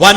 1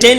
10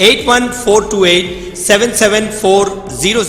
8142877400।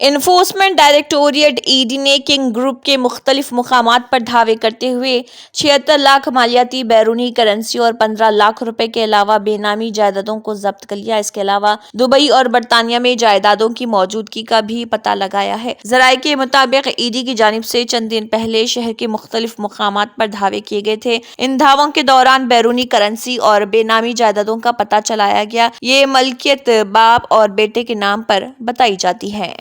Enforcement directorate ایڈی نے king group کے مختلف مقامات پر دھاوے کرتے ہوئے 76 لاکھ مالیاتی بیرونی کرنسی اور 15 لاکھ روپے کے علاوہ بے نامی جائیدادوں کو ضبط کر لیا۔ اس کے علاوہ دبئی اور برطانیہ میں جائیدادوں کی موجودگی کا بھی پتہ لگایا ہے۔ ذرائع کے مطابق ایڈی کی جانب سے چند دن پہلے شہر کے مختلف مقامات پر دھاوے کیے گئے تھے۔ ان دھاووں کے دوران بیرونی کرنسی اور بے نامی جائیدادوں کا پتہ چلایا گیا۔ یہ ملکیت باپ اور بیٹے کے نام پر بتائی جاتی ہے۔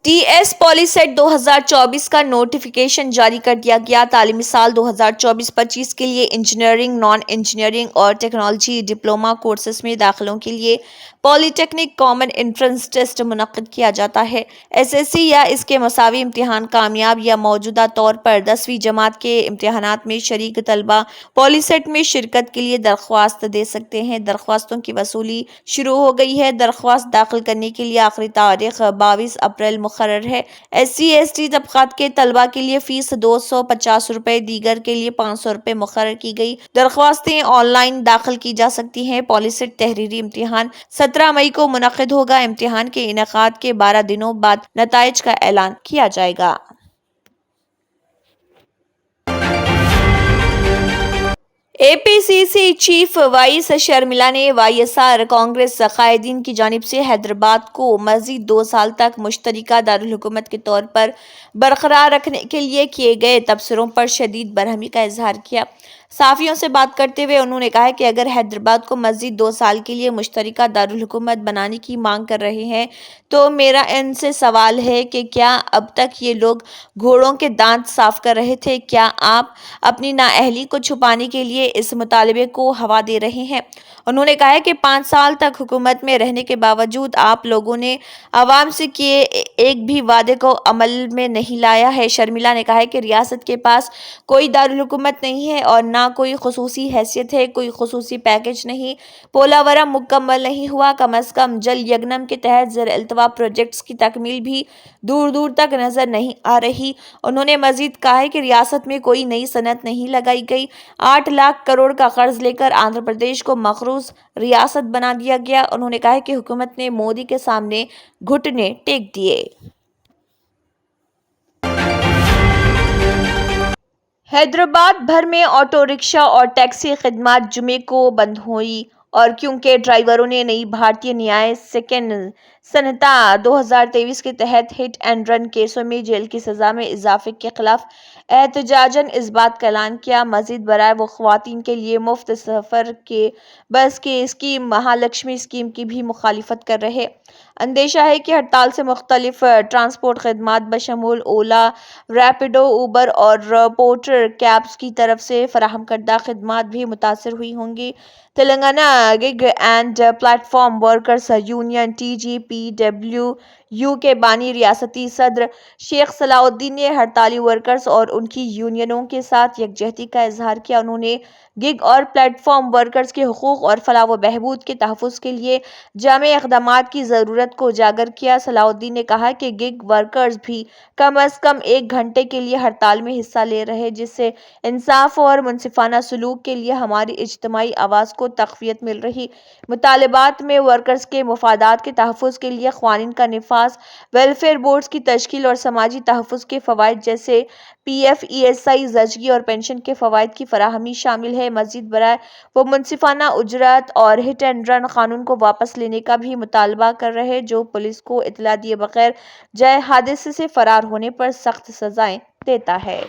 ٹی ایس پولی سیٹ 2024 کا نوٹیفیکیشن جاری کر دیا گیا۔ تعلیمی سال 2024-25 کے لیے انجینئرنگ، نان انجینئرنگ اور ٹیکنالوجی ڈپلومہ کورسز میں داخلوں کے لیے پولی ٹیکنک کامن انٹرنس ٹیسٹ منعقد کیا جاتا ہے۔ ایس ایس سی یا اس کے مساوی امتحان کامیاب یا موجودہ طور پر 10ویں جماعت کے امتحانات میں شریک طلبہ پولی سیٹ میں شرکت کے لیے درخواست دے سکتے ہیں۔ درخواستوں کی وصولی شروع ہو گئی ہے۔ درخواست داخل کرنے کے لیے آخری تاریخ 22 اپریل مقرر ہے۔ ایس سی ایس ٹی طبقات کے طلبہ کے لیے فیس 250 روپے، دیگر کے لیے 500 روپے مقرر کی گئی۔ درخواستیں آن لائن داخل کی جا سکتی ہیں۔ پولی سیٹ تحریری امتحان 17 مئی کو منعقد ہوگا۔ امتحان کے انعقاد کے 12 دنوں بعد نتائج کا اعلان کیا جائے گا۔ اے پی سی سی چیف وائس شرملا نے وائی ایس آر کانگریس قائدین کی جانب سے حیدرآباد کو مزید 2 سال تک مشترکہ دارالحکومت کے طور پر برقرار رکھنے کے لیے کیے گئے تبصروں پر شدید برہمی کا اظہار کیا۔ صحافیوں سے بات کرتے ہوئے انہوں نے کہا کہ اگر حیدرآباد کو مزید 2 سال کے لیے مشترکہ دارالحکومت بنانے کی مانگ کر رہے ہیں تو میرا ان سے سوال ہے کہ کیا اب تک یہ لوگ گھوڑوں کے دانت صاف کر رہے تھے؟ کیا آپ اپنی نااہلی کو چھپانے کے لیے اس مطالبے کو ہوا دے رہے ہیں؟ انہوں نے کہا کہ 5 سال تک حکومت میں رہنے کے باوجود آپ لوگوں نے عوام سے کیے ایک بھی وعدے کو عمل میں نہیں لایا ہے۔ شرملا نے کہا کہ ریاست کے پاس کوئی دارالحکومت نہیں ہے اور نہ کوئی خصوصی حیثیت ہے، کوئی خصوصی پیکج نہیں، پولاورم مکمل نہیں ہوا، کم از کم جل یگنم کے تحت زیر التوا پروجیکٹس کی تکمیل بھی دور دور تک نظر نہیں آ رہی۔ انہوں نے مزید کہا کہ ریاست میں کوئی نئی صنعت نہیں لگائی گئی۔ 8 لاکھ کروڑ کا قرض لے کر آندھرا پردیش کو مقروض ریاست بنا دیا گیا۔ انہوں نے کہا کہ حکومت نے مودی کے سامنے گھٹنے ٹیک دیے۔ حیدرآباد بھر میں آٹو رکشہ اور ٹیکسی خدمات جمعے کو بند ہوئی اور کیونکہ ڈرائیوروں نے نئی بھارتیہ نیائے سیکشن سنہتا 2023 کے تحت ہٹ اینڈ رن کیسوں میں جیل کی سزا میں اضافے کے خلاف احتجاجاً اس بات کا اعلان کیا۔ مزید برائے وہ خواتین کے لیے مفت سفر کے بس کی اسکیم مہالکشمی اسکیم کی بھی مخالفت کر رہے۔ اندیشہ ہے کہ ہڑتال سے مختلف ٹرانسپورٹ خدمات بشمول اولا، ریپیڈو، اوبر اور پورٹر کیبز کی طرف سے فراہم کردہ خدمات بھی متاثر ہوئی ہوں گی۔ Telangana gig and platform workers union T G P W U کے بانی ریاستی صدر شیخ صلاح الدین نے ہڑتالی ورکرز اور ان کی یونینوں کے ساتھ یکجہتی کا اظہار کیا۔ انہوں نے گگ اور پلیٹ فارم ورکرز کے حقوق اور فلاح و بہبود کے تحفظ کے لیے جامع اقدامات کی ضرورت کو اجاگر کیا۔ صلاح الدین نے کہا کہ گگ ورکرز بھی کم از کم 1 گھنٹے کے لیے ہڑتال میں حصہ لے رہے، جس سے انصاف اور منصفانہ سلوک کے لیے ہماری اجتماعی آواز کو تقویت مل رہی۔ مطالبات میں ورکرز کے مفادات کے تحفظ کے لیے قوانین کا نفاذ، ویلفیئر بورڈز کی تشکیل اور سماجی تحفظ کے فوائد جیسے P F, E S I, زچگی اور پنشن کے فوائد کی فراہمی شامل ہے۔ مزید برائے وہ منصفانہ اجرت اور ہٹ اینڈ رن قانون کو واپس لینے کا بھی مطالبہ کر رہے، جو پولیس کو اطلاع دیے بغیر جائے حادثے سے فرار ہونے پر سخت سزائیں دیتا ہے۔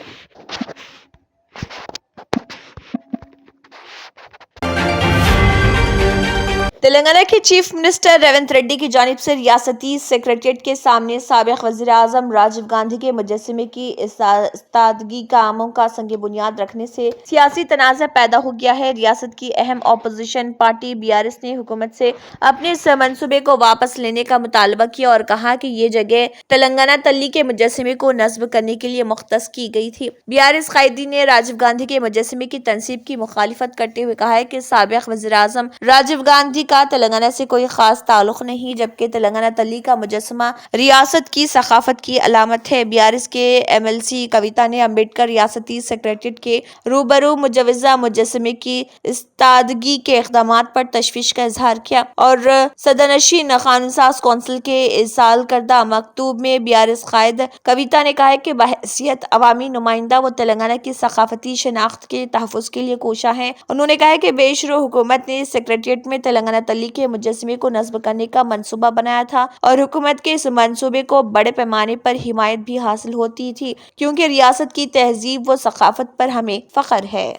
تلنگانہ کے چیف منسٹر ریونت ریڈی کی جانب سے ریاستی سیکریٹریٹ کے سامنے سابق وزیر اعظم راجیو گاندھی کے مجسمے کی ایستادگی کاموں کا سنگ بنیاد رکھنے سے سیاسی تنازع پیدا ہو گیا ہے۔ ریاست کی اہم opposition party B R S نے حکومت سے اپنے اس منصوبے کو واپس لینے کا مطالبہ کیا اور کہا کہ یہ جگہ تلنگانہ تلی کے مجسمے کو نصب کرنے کے لیے مختص کی گئی تھی۔ بی آر ایس قائدین نے راجیو گاندھی کے مجسمے کی تنصیب کی مخالفت کرتے ہوئے کہا ہے کہ سابق وزیر اعظم راجیو گاندھی کا تلنگانہ سے کوئی خاص تعلق نہیں، جبکہ تلنگانہ تلی کا مجسمہ ریاست کی ثقافت کی علامت ہے۔ بیارس کے MLC کویتا نے امبیڈکر ریاستی سیکریٹریٹ کے روبرو مجوزہ مجسمے کی استادگی کے اقدامات پر تشویش کا اظہار کیا، اور صدرنشین قانون ساز کونسل کے ارسال کردہ مکتوب میں بیارس قائد کویتا نے کہا ہے کہ بحیثیت عوامی نمائندہ وہ تلنگانہ کی ثقافتی شناخت کے تحفظ کے لیے کوشاں ہیں۔ انہوں نے کہا ہے کہ بیشرو حکومت نے سیکریٹریٹ میں تلنگانہ تلی کے مجسمے کو نصب کرنے کا منصوبہ بنایا تھا، اور حکومت کے اس منصوبے کو بڑے پیمانے پر حمایت بھی حاصل ہوتی تھی، کیونکہ ریاست کی تہذیب و ثقافت پر ہمیں فخر ہے۔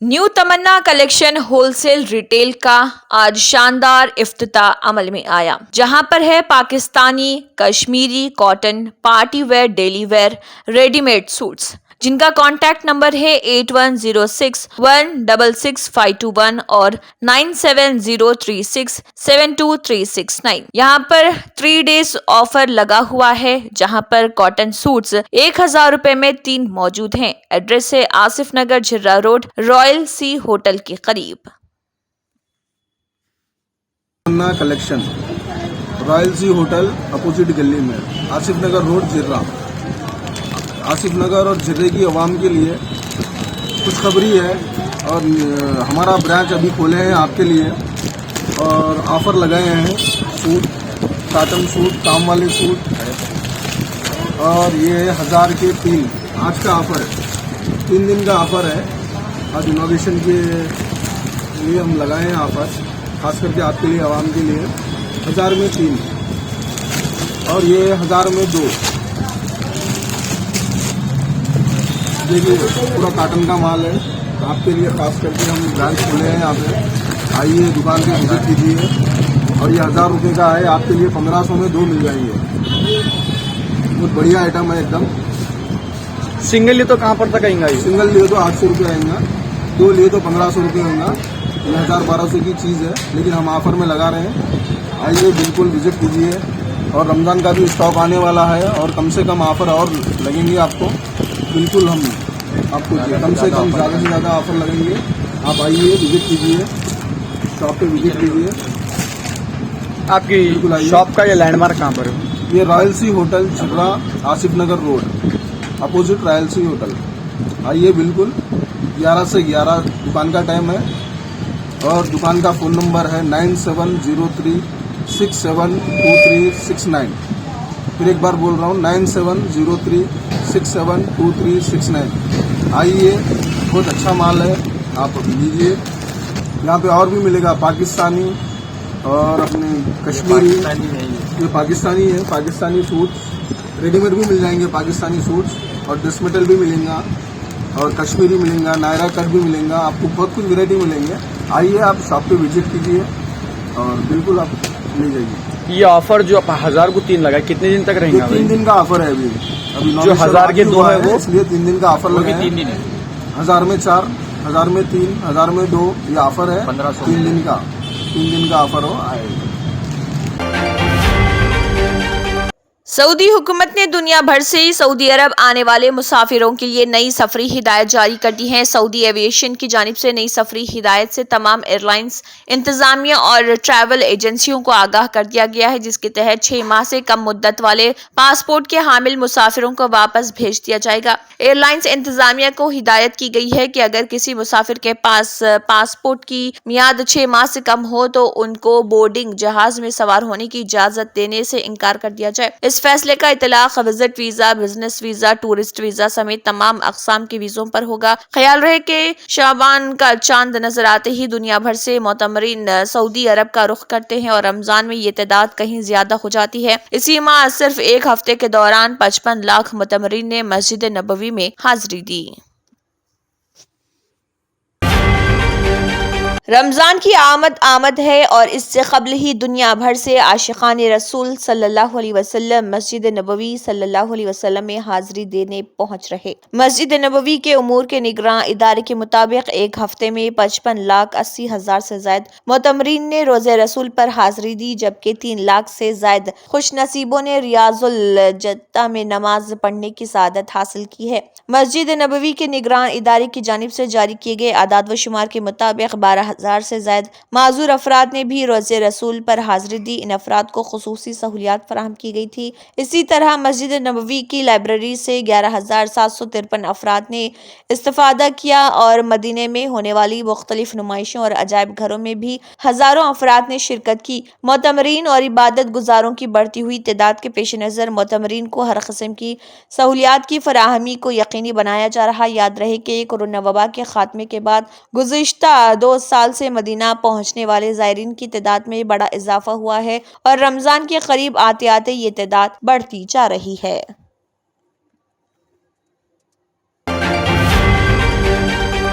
نیو تمنا کلیکشن ہول سیل ریٹیل کا آج شاندار افتتاح عمل میں آیا، جہاں پر ہے Pakistani, Kashmiri, cotton, party wear, daily wear, ready made suits, جن کا کانٹیکٹ نمبر ہے 8106166521 اور 9703672369۔ یہاں پر 3 days آفر لگا ہوا ہے، جہاں پر کاٹن سوٹس 1000 روپے میں 3 موجود ہیں۔ ایڈریس ہے Asif Nagar, جھرہ road, Royal sea hotel کے قریب۔ تمنا collection Royal sea hotel opposite گلی میں، آصف نگر روڈ، جھرہ۔ آصف نگر اور جھرے کی عوام کے لیے خوشخبری ہے، اور ہمارا برانچ ابھی کھولے ہیں آپ کے لیے، اور آفر لگائے ہیں سوٹ، کاٹن سوٹ، کام والے سوٹ، اور یہ ہے 1000 کے 3۔ آج کا آفر ہے، 3 دن کا آفر ہے۔ آج انوویشن کے لیے ہم لگائے ہیں آفر، خاص کر کے آپ کے لیے، عوام کے لیے۔ 1000 میں 3 اور یہ 1000 میں 2۔ دیکھیے پورا کاٹن کا مال ہے، آپ کے لیے خاص کر کے ہم برانچ کھولے ہیں یہاں پہ۔ آئیے دکان پہ وزٹ کیجیے، اور یہ 1000 روپے کا ہے، آپ کے لیے 1500 میں 2 مل جائیں گے۔ بہت بڑھیا آئٹم ہے ایک دم۔ سنگل لیے تو کہاں پر تک آئیں گا؟ سنگل لیے تو 800 روپے آئیں گا، 2 لیے تو 1500 روپے ہوں گا۔ یہ 1000-1200 کی چیز ہے، لیکن ہم آفر میں لگا رہے ہیں۔ آئیے بالکل وزٹ کیجیے، اور رمضان کا بھی اسٹاک آنے والا ہے، اور کم سے کم آفر اور لگیں گے آپ کو۔ بالکل ہم آپ کو کم سے کم زیادہ سے زیادہ آفر لگیں گے۔ آپ آئیے، وزٹ کیجیے، شاپ پہ وزٹ کیجیے۔ آپ کی شاپ کا یہ لینڈ مارک کہاں پر ہے؟ یہ royal sea hotel, Jhirra, Asif Nagar road, opposite royal sea hotel. آئیے بالکل، 11 سے 11 دکان کا ٹائم ہے، اور دکان کا فون نمبر ہے 9703672369۔ پھر ایک بار بول رہا ہوں، 9703672369۔ آئیے، بہت اچھا مال ہے، آپ لیجیے۔ یہاں پہ اور بھی ملے گا، پاکستانی اور اپنے کشمیری۔ یہ پاکستانی ہے، پاکستانی سوٹس ریڈی میڈ بھی مل جائیں گے، پاکستانی سوٹس، اور ڈریس میٹل بھی ملیں گا، اور کشمیری ملیں گا، نائرا کٹ بھی ملیں گا، آپ کو بہت کچھ ویرائٹی ملیں گے۔ آئیے، آپ شاپ پہ وزٹ کیجیے، اور بالکل آپ لے جائیے۔ یہ آفر جو 1000 کو 3 لگا، کتنے دن تک رہیں یہ گا؟ 3 دن کا آفر ہے۔ ابھی جو 1000 کے 2 ہے وہ، اس لیے 3 دن کا آفر لگا ہے۔ 1000 میں 4، 1000 میں 3، 1000 میں 2، یہ آفر ہے 3 دن کا۔ 3 دن کا آفر ہو آئے گا۔ سعودی حکومت نے دنیا بھر سے سعودی عرب آنے والے مسافروں کے لیے نئی سفری ہدایت جاری کر دی ہے۔ سعودی ایویشن کی جانب سے نئی سفری ہدایت سے تمام ایئر لائنز انتظامیہ اور ٹریول ایجنسیوں کو آگاہ کر دیا گیا ہے، جس کے تحت 6 ماہ سے کم مدت والے پاسپورٹ کے حامل مسافروں کو واپس بھیج دیا جائے گا۔ ایئر لائنز انتظامیہ کو ہدایت کی گئی ہے کہ اگر کسی مسافر کے پاس پاسپورٹ کی میعاد 6 ماہ سے کم ہو تو ان کو بورڈنگ جہاز میں سوار ہونے کی اجازت دینے سے انکار کر دیا جائے۔ اس فیصلے کا اطلاق visit visa, business visa, tourist visa سمیت تمام اقسام کے ویزوں پر ہوگا۔ خیال رہے کہ شعبان کا چاند نظر آتے ہی دنیا بھر سے معتمرین سعودی عرب کا رخ کرتے ہیں، اور رمضان میں یہ تعداد کہیں زیادہ ہو جاتی ہے۔ اسی ماہ صرف 1 ہفتے کے دوران 55 لاکھ معتمرین نے مسجد نبوی میں حاضری دی۔ رمضان کی آمد ہے اور اس سے قبل ہی دنیا بھر سے عاشقان رسول صلی اللہ علیہ وسلم مسجد نبوی صلی اللہ علیہ وسلم میں حاضری دینے پہنچ رہے۔ مسجد نبوی کے امور کے نگراں ادارے کے مطابق ایک ہفتے میں 55,80,000 سے زائد معتمرین نے روزہ رسول پر حاضری دی، جبکہ 3 لاکھ سے زائد خوش نصیبوں نے ریاض الجدہ میں نماز پڑھنے کی سعادت حاصل کی ہے۔ مسجد نبوی کے نگراں ادارے کی جانب سے جاری کیے گئے اعداد و شمار کے مطابق 12,000 سے زائد معذور افراد نے بھی روزہ رسول پر حاضری دی۔ ان افراد کو خصوصی سہولیات فراہم کی گئی تھی۔ اسی طرح مسجد نبوی کی لائبریری سے 11,753 افراد نے استفادہ کیا اور مدینے میں ہونے والی مختلف نمائشوں اور عجائب گھروں میں بھی ہزاروں افراد نے شرکت کی۔ معتمرین اور عبادت گزاروں کی بڑھتی ہوئی تعداد کے پیش نظر معتمرین کو ہر قسم کی سہولیات کی فراہمی کو یقینی بنایا جا رہا۔ یاد رہے کہ کورونا وبا کے خاتمے کے بعد گزشتہ 2 سال سے مدینہ پہنچنے والے زائرین کی تعداد میں بڑا اضافہ ہوا ہے اور رمضان کے قریب آتے آتے یہ تعداد بڑھتی جا رہی ہے۔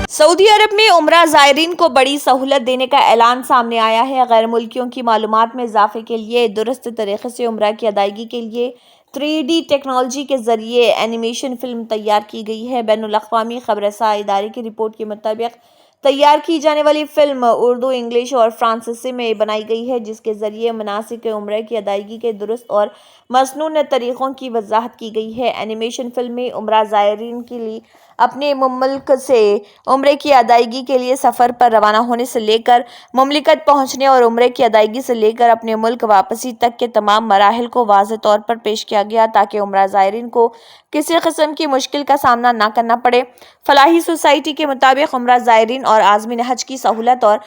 سعودی عرب میں عمرہ زائرین کو بڑی سہولت دینے کا اعلان سامنے آیا ہے۔ غیر ملکیوں کی معلومات میں اضافے کے لیے درست طریقے سے عمرہ کی ادائیگی کے لیے 3D ٹیکنالوجی کے ذریعے اینیمیشن فلم تیار کی گئی ہے۔ بین الاقوامی خبررساں ادارے کی رپورٹ کے مطابق تیار کی جانے والی فلم اردو، انگلش اور فرانسیسی میں بنائی گئی ہے، جس کے ذریعے مناسک عمرہ کی ادائیگی کے درست اور مسنون طریقوں کی وضاحت کی گئی ہے۔ اینیمیشن فلم میں عمرہ زائرین کے لیے اپنے مملک سے عمرے کی ادائیگی کے لیے سفر پر روانہ ہونے سے لے کر مملکت پہنچنے اور عمرے کی ادائیگی سے لے کر اپنے ملک واپسی تک کے تمام مراحل کو واضح طور پر پیش کیا گیا تاکہ عمرہ زائرین کو کسی قسم کی مشکل کا سامنا نہ کرنا پڑے۔ فلاحی سوسائٹی کے مطابق عمرہ زائرین اور عازمین حج کی سہولت اور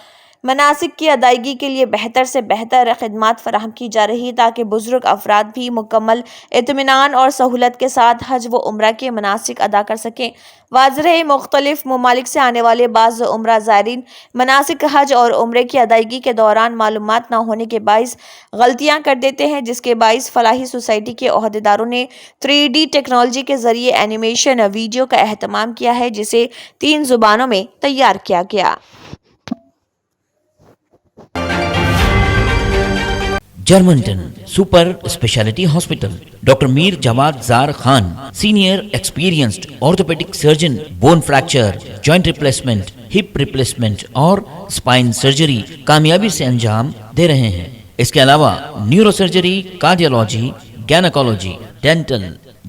مناسک کی ادائیگی کے لیے بہتر سے بہتر خدمات فراہم کی جا رہی تاکہ بزرگ افراد بھی مکمل اطمینان اور سہولت کے ساتھ حج و عمرہ کے مناسک ادا کر سکیں۔ واضح رہے مختلف ممالک سے آنے والے بعض عمرہ زائرین مناسک حج اور عمرے کی ادائیگی کے دوران معلومات نہ ہونے کے باعث غلطیاں کر دیتے ہیں، جس کے باعث فلاحی سوسائٹی کے عہدیداروں نے 3D ٹیکنالوجی کے ذریعے اینیمیشن ویڈیو کا اہتمام کیا ہے، جسے 3 زبانوں میں تیار کیا گیا۔ Germanten super specialty hospital, doctor Mir Jawad Zar Khan, senior experienced orthopaedic surgeon, bone fracture, joint replacement, hip replacement اور اسپائن سرجری کامیابی سے انجام دے رہے ہیں۔ اس کے علاوہ neurosurgery, cardiology, gynaecology, dental,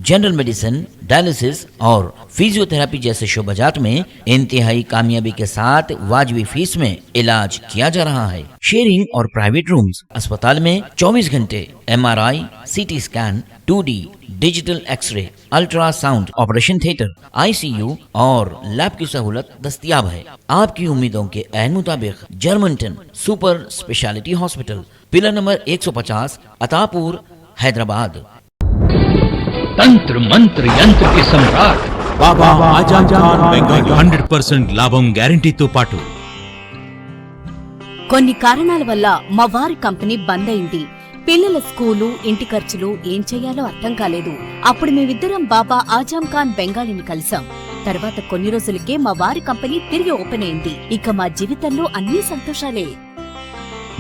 general medicine, dialysis اور فیزیو تھراپی جیسے شعبہ جات میں انتہائی کامیابی کے ساتھ واجبی فیس میں علاج کیا جا رہا ہے۔ شیئرنگ اور پرائیویٹ رومز، اسپتال میں 24 گھنٹے MRI، CT scan, 2D digital X ray, ultra sound, operation theatre, ICU اور لیب کی سہولت دستیاب ہے۔ آپ کی امیدوں کے عین مطابق Germanten super specialty hospital, pillar number 150، Attapur, Hyderabad. తంత్ర మంత్ర యంత్ర కి సమ్రాట్ బాబా ఆజమ్ ఖాన్ బెంగాలీ 100% లాభం గ్యారెంటీతో పాటు కొన్ని కారణాల వల్ల మా వారి కంపెనీ బంద్ అయింది. పిల్లల స్కూలు, ఇంటి ఖర్చులు ఏం చెయ్యాలో అర్థం కాలేదు. అప్పుడు మేమిద్దరం బాబా ఆజం ఖాన్ బెంగాలీని కలిసాం. తర్వాత కొన్ని రోజులకే మా వారి కంపెనీ తిరిగి ఓపెన్ అయింది. ఇక మా జీవితంలో అన్ని సంతోషాలే.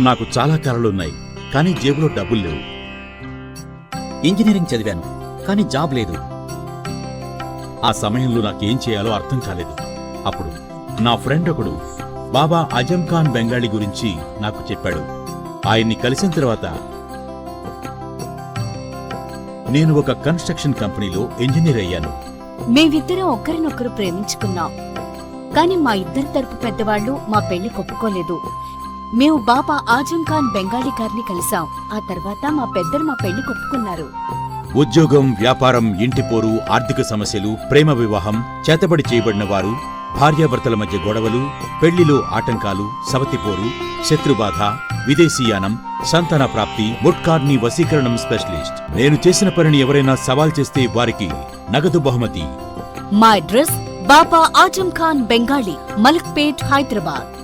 నాకు చాలా కలలున్నాయి, కానీ జేబులో డబ్బులు లేవు. ఇంజనీరింగ్ చదివాను, కానీ జాబ్ లేదు. ఆ సమయంలో నాకేం చేయాలో అర్థం కాలేదు. అప్పుడు నా ఫ్రెండ్ ఒకడు బాబా ఆజం ఖాన్ బెంగాలీ గురించి నాకు చెప్పాడు. ఆయన్ని కలిసిన తర్వాత నేను ఒక కన్స్ట్రక్షన్ కంపెనీలో ఇంజనీర్ అయ్యాను. మేమిద్దరం ఒకరినొకరు ప్రేమించుకున్నాం. కాని మా ఇద్దరి తరపు పెద్దవాళ్లు మా పెళ్లి ఒప్పుకోలేదు. మేము బాబా ఆజం ఖాన్ బెంగాలీ గారిని కలిసాం. ఆ తర్వాత మా పెద్దలు మా పెళ్లి ఒప్పుకున్నారు. ఉద్యోగం, వ్యాపారం, ఇంటి పోరు, ఆర్థిక సమస్యలు, ప్రేమ వివాహం, చేతబడి చేయబడిన వారు, భార్యాభర్తల మధ్య గొడవలు, పెళ్లిలో ఆటంకాలు, సవతిపోరు, శత్రుబాధ, విదేశీయానం, సంతాన ప్రాప్తి, ముట్కార్ని వశీకరణం స్పెషలిస్ట్. నేను చేసిన పనిని ఎవరైనా సవాల్ చేస్తే వారికి నగదు బహుమతి. మా అడ్రస్ బాబా ఆజం ఖాన్ బెంగాలీ, మలక్పేట్, హైదరాబాద్.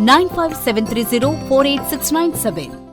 9573048697।